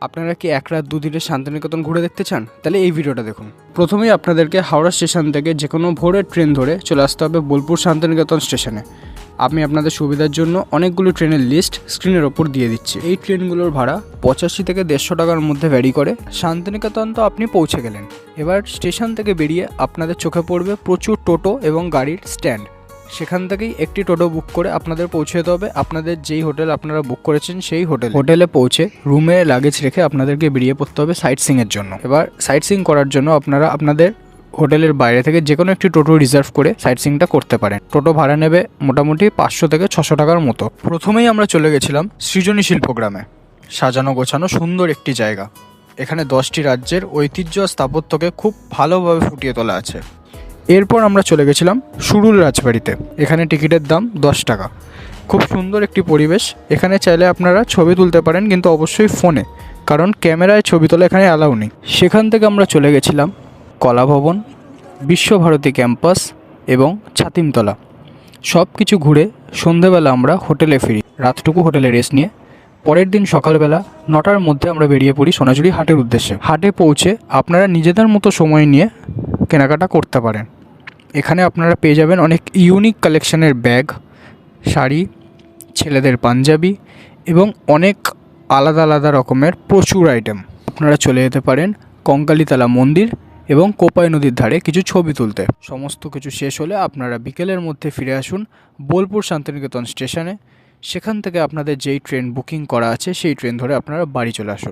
আপনারা কি এক রাত দুদিনের শান্তিনিকেতন ঘুরে দেখতে চান? তাহলে এই ভিডিওটা দেখুন। প্রথমেই আপনাদেরকে হাওড়া স্টেশন থেকে যে কোনো ভোরের ট্রেন ধরে চলে আসতে হবে বোলপুর শান্তিনিকেতন স্টেশনে। আমি আপনাদের সুবিধার জন্য অনেকগুলো ট্রেনের লিস্ট স্ক্রিনের ওপর দিয়ে দিচ্ছি। এই ট্রেনগুলোর ভাড়া 85 থেকে 150 টাকার মধ্যে ভ্যারি করে। শান্তিনিকেতন তো আপনি পৌঁছে গেলেন, এবার স্টেশন থেকে বেরিয়ে আপনাদের চোখে পড়বে প্রচুর টোটো এবং গাড়ির স্ট্যান্ড। সেখান থেকেই একটি টোটো বুক করে আপনাদের পৌঁছে যেতে হবে আপনাদের যেই হোটেল আপনারা বুক করেছেন সেই হোটেলে পৌঁছে রুমে লাগেজ রেখে আপনাদেরকে বেরিয়ে পড়তে হবে সাইট সিইংয়ের জন্য। এবার সাইট সিইং করার জন্য আপনারা আপনাদের হোটেলের বাইরে থেকে যে কোনো একটি টোটো রিজার্ভ করে সাইট সিইংটা করতে পারেন। টোটো ভাড়া নেবে মোটামুটি 500 থেকে 600 টাকার মতো। প্রথমেই আমরা চলে গেছিলাম সৃজনী শিল্পগ্রামে। সাজানো গোছানো সুন্দর একটি জায়গা। এখানে 10টি রাজ্যের ঐতিহ্য স্থাপত্যকে খুব ভালোভাবে ফুটিয়ে তোলা আছে। এরপর আমরা চলে গেছিলাম সুরুল রাজবাড়িতে। এখানে টিকিটের দাম 10 টাকা। খুব সুন্দর একটি পরিবেশ। এখানে চাইলে আপনারা ছবি তুলতে পারেন, কিন্তু অবশ্যই ফোনে, কারণ ক্যামেরায় ছবি তোলা এখানে অ্যালাউ নেই। সেখান থেকে আমরা চলে গেছিলাম কলা ভবন, বিশ্বভারতী ক্যাম্পাস এবং ছাতিমতলা। সব কিছু ঘুরে সন্ধেবেলা আমরা হোটেলে ফিরি। রাতটুকু হোটেলে রেস্ট নিয়ে পরের দিন সকালবেলা 9টার মধ্যে আমরা বেরিয়ে পড়ি সোনাঝুরি হাটের উদ্দেশ্যে। হাটে পৌঁছে আপনারা নিজেদের মতো সময় নিয়ে কেনাকাটা করতে পারেন। এখানে আপনারা পেয়ে যাবেন অনেক ইউনিক কালেকশনের ব্যাগ, শাড়ি, ছেলেদের পাঞ্জাবি এবং অনেক আলাদা আলাদা রকমের প্রচুর আইটেম। আপনারা চলে যেতে পারেন কঙ্কালীতলা মন্দির এবং কোপাই নদীর ধারে কিছু ছবি তুলতে। সমস্ত কিছু শেষ হলে আপনারা বিকেলের মধ্যে ফিরে আসুন বোলপুর শান্তিনিকেতন স্টেশনে। সেখান থেকে আপনাদের যেই ট্রেন বুকিং করা আছে সেই ট্রেন ধরে আপনারা বাড়ি চলে আসুন।